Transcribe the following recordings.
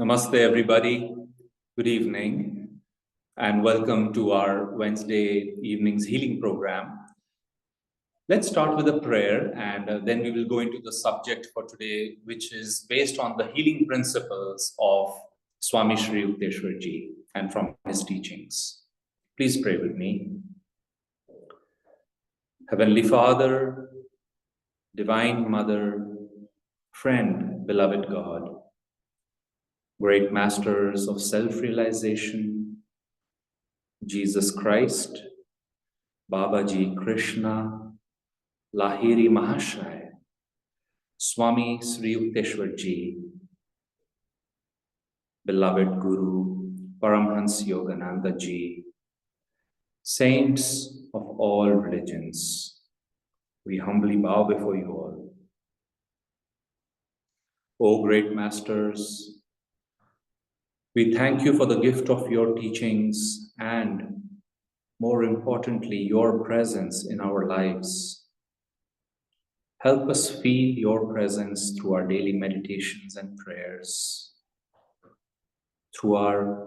Namaste, everybody. Good evening, and welcome to our Wednesday evening's healing program. Let's start with a prayer, and then we will go into the subject for today, which is based on the healing principles of Swami Shri Yukteswar Ji and from his teachings. Please pray with me. Heavenly Father, Divine Mother, friend, beloved God, great masters of self-realization, Jesus Christ, Babaji Krishna, Lahiri Mahashaya, Swami Sri Yukteswar Ji, beloved Guru, Paramhansa Yogananda Ji, saints of all religions, we humbly bow before you all. O great masters, we thank you for the gift of your teachings and, more importantly, your presence in our lives. Help us feel your presence through our daily meditations and prayers, through our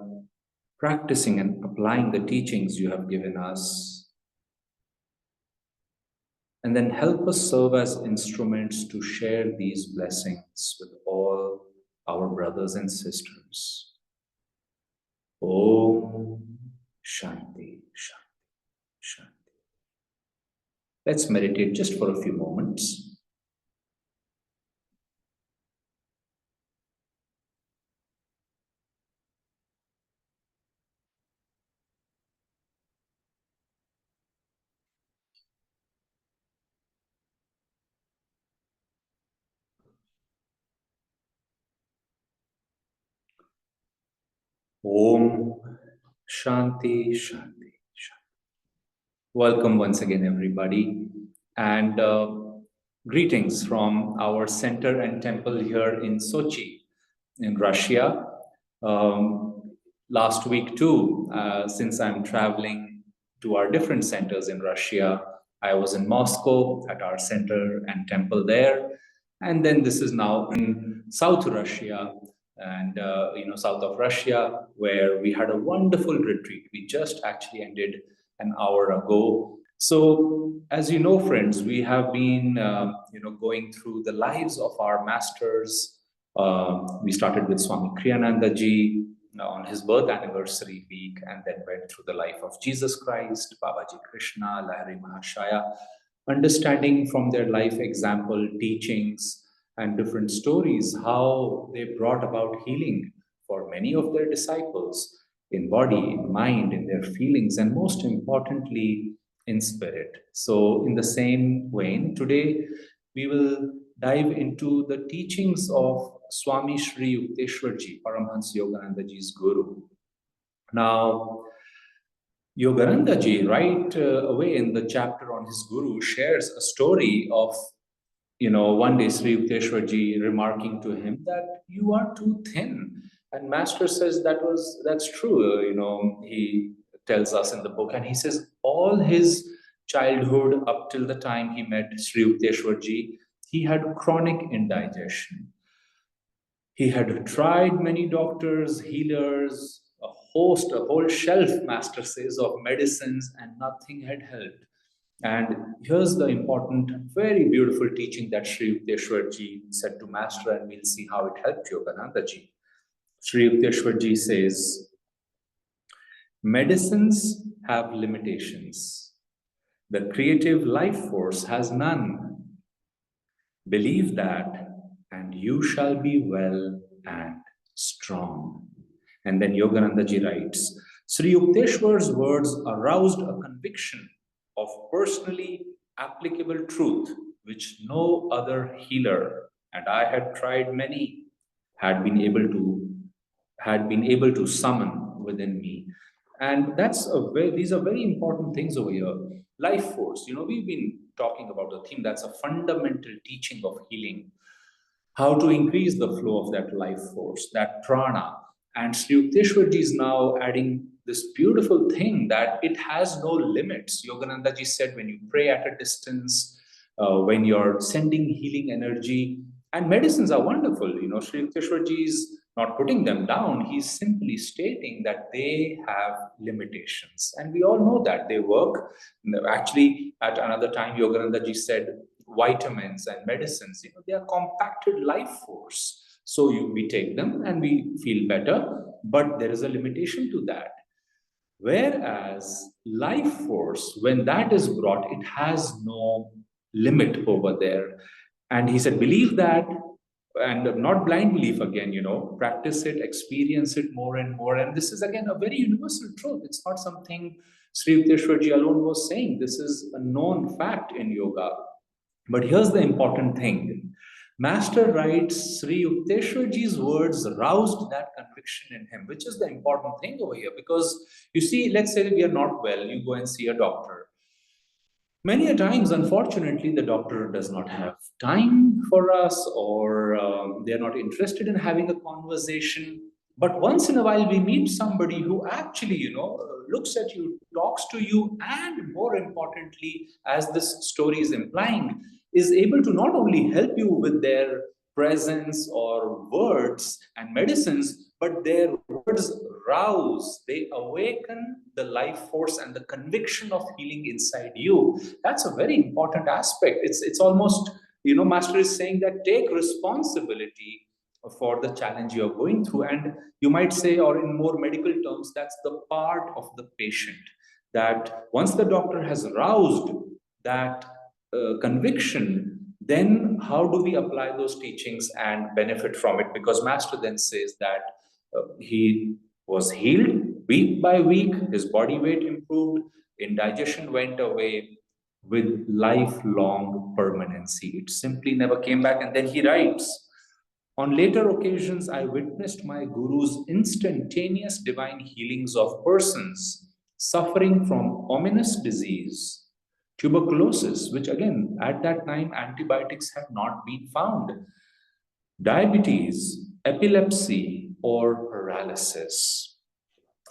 practicing and applying the teachings you have given us. And then help us serve as instruments to share these blessings with all our brothers and sisters. Om Shanti, Shanti, Shanti. Let's meditate just for a few moments. Om Shanti, Shanti, Shanti. Welcome once again, everybody, and greetings from our center and temple here in Sochi, in Russia. Last week too, since I'm traveling to our different centers in Russia, I was in Moscow at our center and temple there, and then this is now in South Russia, and south of Russia, where we had a wonderful retreat. We just actually ended an hour ago. So, as you know, friends, we have been going through the lives of our masters. We started with Swami Kriyananda Ji on his birth anniversary week, and then went through the life of Jesus Christ, Babaji Krishna, Lahiri Mahashaya, understanding from their life example, teachings, and different stories, how they brought about healing for many of their disciples in body, in mind, in their feelings, and most importantly, in spirit. So in the same vein, today we will dive into the teachings of Swami Shri Yukteswar Ji, Paramhansa Yogananda Ji's Guru. Now, Yogananda Ji, right away in the chapter on his Guru, shares a story of one day Sri Yukteswar Ji remarking to him that you are too thin. And Master says that's true. He tells us in the book, and he says all his childhood up till the time he met Sri Yukteswar Ji, he had chronic indigestion. He had tried many doctors, healers, a whole shelf, Master says, of medicines, and nothing had helped. And here's the important, very beautiful teaching that Sri Yukteswar Ji said to Master, and we'll see how it helped Yogananda Ji. Sri Yukteswar Ji says, medicines have limitations. The creative life force has none. Believe that, and you shall be well and strong. And then Yogananda Ji writes, Sri Yukteswar's words aroused a conviction of personally applicable truth, which no other healer, and I had tried many, had been able to summon within me. And these are very important things over here. Life force, we've been talking about the theme that's a fundamental teaching of healing, how to increase the flow of that life force, that prana. And Sri Yukteswar Ji is now adding this beautiful thing that it has no limits. Yogananda Ji said when you pray at a distance, when you're sending healing energy, And medicines are wonderful. Sri Yukteswarji is not putting them down. He's simply stating that they have limitations. And we all know that they work. Actually, at another time, Yogananda ji said, vitamins and medicines, they are compacted life force. So we take them and we feel better, but there is a limitation to that. Whereas life force, when that is brought, it has no limit over there. And he said, believe that, and not blind belief again, practice it, experience it more and more. And this is again a very universal truth. It's not something Sri Yukteswarji alone was saying. This is a known fact in yoga. But here's the important thing. Master writes, Sri Yukteswarji's words roused that conviction in him, which is the important thing over here. Because you see, let's say we are not well, you go and see a doctor. Many a times, unfortunately, the doctor does not have time for us, or they're not interested in having a conversation. But once in a while, we meet somebody who actually, looks at you, talks to you, and more importantly, as this story is implying, is able to not only help you with their presence or words and medicines, but their words rouse, they awaken the life force and the conviction of healing inside you. That's a very important aspect. It's almost, Master is saying that take responsibility for the challenge you're going through. And you might say, or in more medical terms, that's the part of the patient. That once the doctor has roused that conviction, then how do we apply those teachings and benefit from it? Because Master then says that he was healed week by week, his body weight improved, indigestion went away with lifelong permanency. It simply never came back. And then he writes, on later occasions, I witnessed my Guru's instantaneous divine healings of persons suffering from ominous disease, tuberculosis, which again, at that time, antibiotics had not been found, diabetes, epilepsy, or paralysis.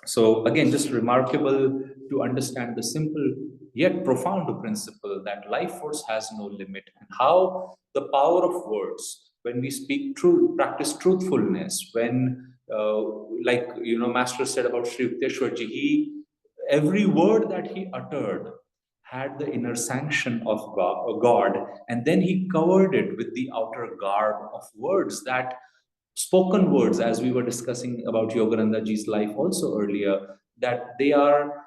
So, again, just remarkable to understand the simple yet profound principle that life force has no limit, and how the power of words, when we speak truth, practice truthfulness, when, Master said about Sri Yukteswarji, every word that he uttered had the inner sanction of God, and then he covered it with the outer garb of words, that spoken words, as we were discussing about Yogananda ji's life also earlier, that they are,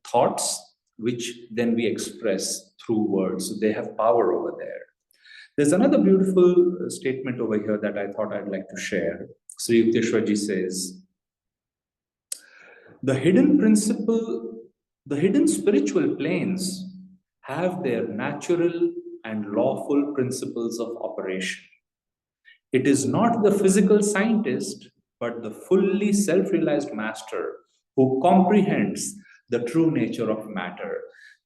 thoughts which then we express through words. So they have power over there. There's another beautiful statement over here that I thought I'd like to share. Sri Yukteswarji says, the hidden principle, the hidden spiritual planes have their natural and lawful principles of operation. It is not the physical scientist, but the fully self-realized master who comprehends the true nature of matter.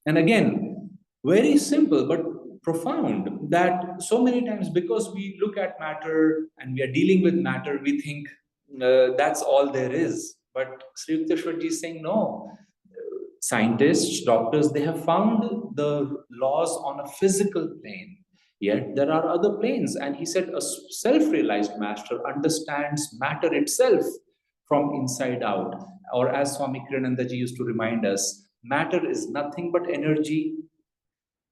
And again, very simple but profound, that so many times, because we look at matter and we are dealing with matter, we think that's all there is. But Sri Yukteswarji is saying, no, scientists, doctors, they have found the laws on a physical plane. Yet there are other planes. And he said a self-realized master understands matter itself from inside out. Or as Swami Kriyanandaji used to remind us, matter is nothing but energy.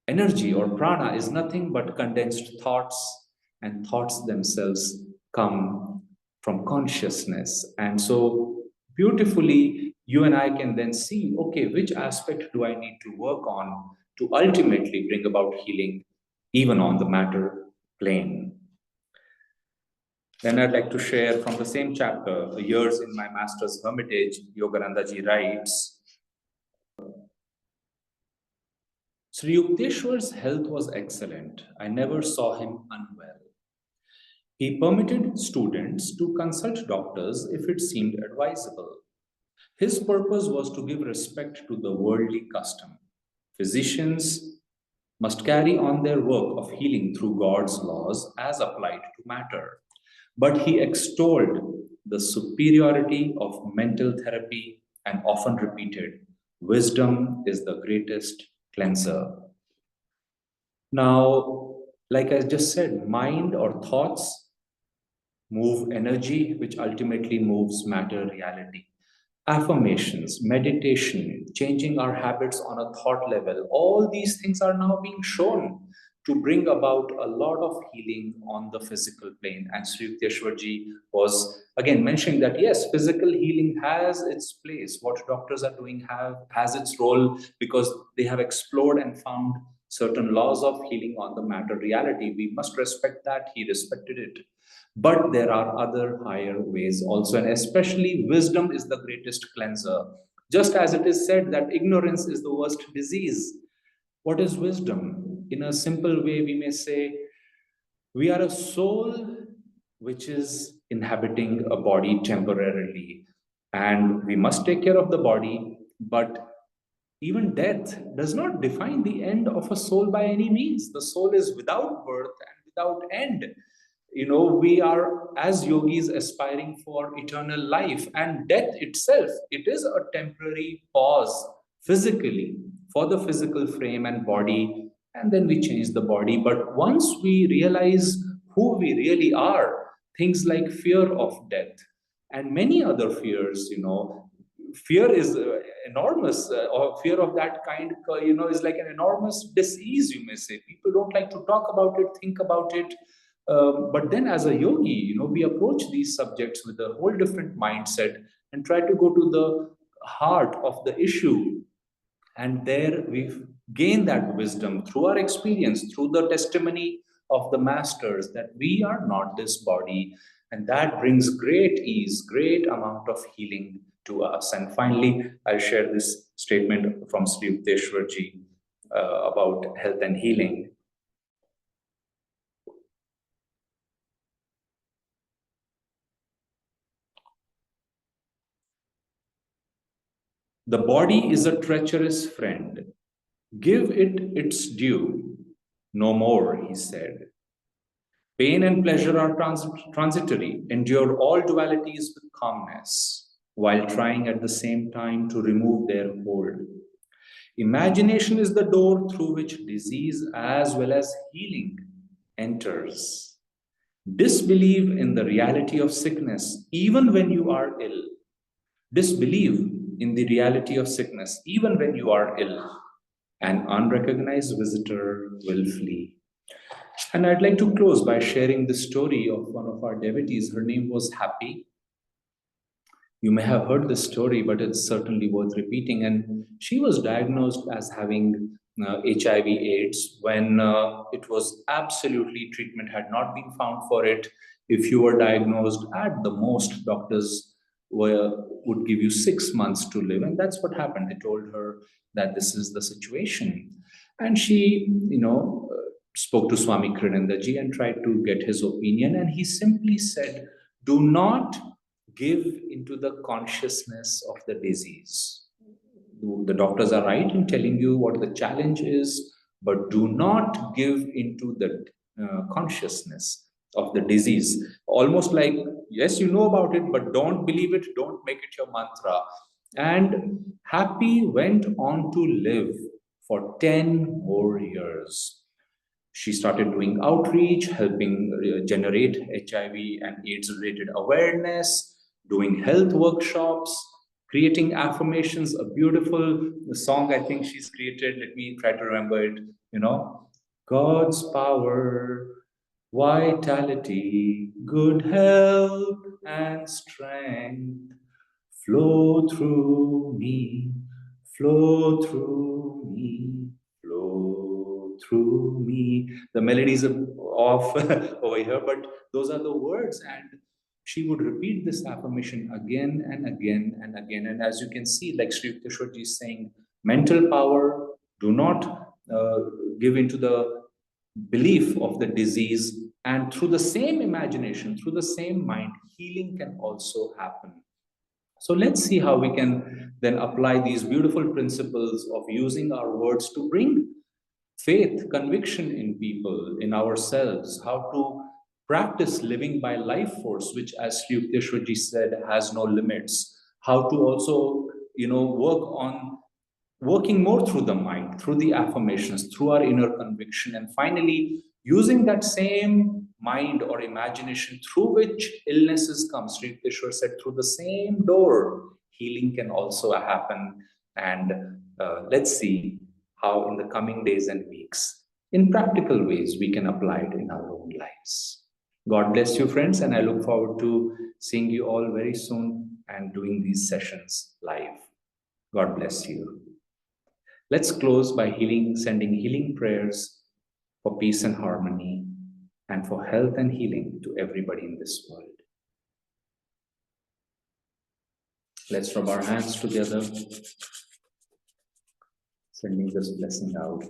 Energy or prana is nothing but condensed thoughts, and thoughts themselves come from consciousness. And so beautifully, you and I can then see, okay, which aspect do I need to work on to ultimately bring about healing, even on the matter plane. Then I'd like to share from the same chapter, the years in my master's hermitage. Yogananda ji writes, Sri Yukteswar's health was excellent. I never saw him unwell. He permitted students to consult doctors if it seemed advisable. His purpose was to give respect to the worldly custom. Physicians must carry on their work of healing through God's laws as applied to matter. But he extolled the superiority of mental therapy and often repeated, wisdom is the greatest cleanser. Now, Like I just said, mind or thoughts move energy, which ultimately moves matter reality. Affirmations, meditation, changing our habits on a thought level, all these things are now being shown to bring about a lot of healing on the physical plane. And Sri Yukteswarji was again mentioning that yes, physical healing has its place. What doctors are doing has its role because they have explored and found certain laws of healing on the matter reality. We must respect that. He respected it. But there are other higher ways also, and especially wisdom is the greatest cleanser. Just as it is said that ignorance is the worst disease. What is wisdom? In a simple way, we may say we are a soul which is inhabiting a body temporarily, and we must take care of the body, but even death does not define the end of a soul by any means. The soul is without birth and without end. We are as yogis aspiring for eternal life, and death itself, it is a temporary pause physically for the physical frame and body, and then we change the body. But once we realize who we really are, things like fear of death and many other fears, fear is enormous, or fear of that kind, is like an enormous disease, you may say. People don't like to talk about it, think about it. But then as a yogi, we approach these subjects with a whole different mindset and try to go to the heart of the issue. And there we gain that wisdom through our experience, through the testimony of the masters, that we are not this body. And that brings great ease, great amount of healing to us. And finally, I'll share this statement from Sri Yukteswarji about health and healing. The body is a treacherous friend. Give it its due. No more, he said. Pain and pleasure are transitory. Endure all dualities with calmness, while trying at the same time to remove their hold. Imagination is the door through which disease as well as healing enters. Disbelieve in the reality of sickness even when you are ill. Disbelieve in the reality of sickness even when you are ill. An unrecognized visitor will flee. And I'd like to close by sharing the story of one of our devotees. Her name was Happy. You may have heard this story, but it's certainly worth repeating. And she was diagnosed as having HIV/AIDS when it was absolutely, treatment had not been found for it. If you were diagnosed, at the most, doctors would give you 6 months to live. And that's what happened. They told her that this is the situation. And she, spoke to Swami Kriranandaji and tried to get his opinion. And he simply said, do not give into the consciousness of the disease. The doctors are right in telling you what the challenge is, but do not give into the consciousness of the disease. Almost like, yes, you know about it, but don't believe it, don't make it your mantra. And Happy went on to live for 10 more years. She started doing outreach, helping generate HIV and AIDS related awareness, doing health workshops, creating affirmations, a beautiful song I think she's created. Let me try to remember it. God's power, vitality, good health, and strength flow through me, flow through me, flow through me. The melodies are off over here, but those are the words. And she would repeat this affirmation again and again and again. And as you can see, like Sri Yukteswarji is saying, mental power, do not give into the belief of the disease. And through the same imagination, through the same mind, healing can also happen. So let's see how we can then apply these beautiful principles of using our words to bring faith, conviction in people, in ourselves, how to practice living by life force, which, as Sri Yukteswarji said, has no limits. How to also, work on working more through the mind, through the affirmations, through our inner conviction, and finally using that same mind or imagination through which illnesses come. Sri Yukteswar said, through the same door, healing can also happen. And let's see how in the coming days and weeks, in practical ways, we can apply it in our own lives. God bless you, friends, and I look forward to seeing you all very soon and doing these sessions live. God bless you. Let's close by sending healing prayers for peace and harmony and for health and healing to everybody in this world. Let's rub our hands together, sending this blessing out.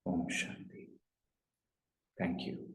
Om Shanti. Thank you.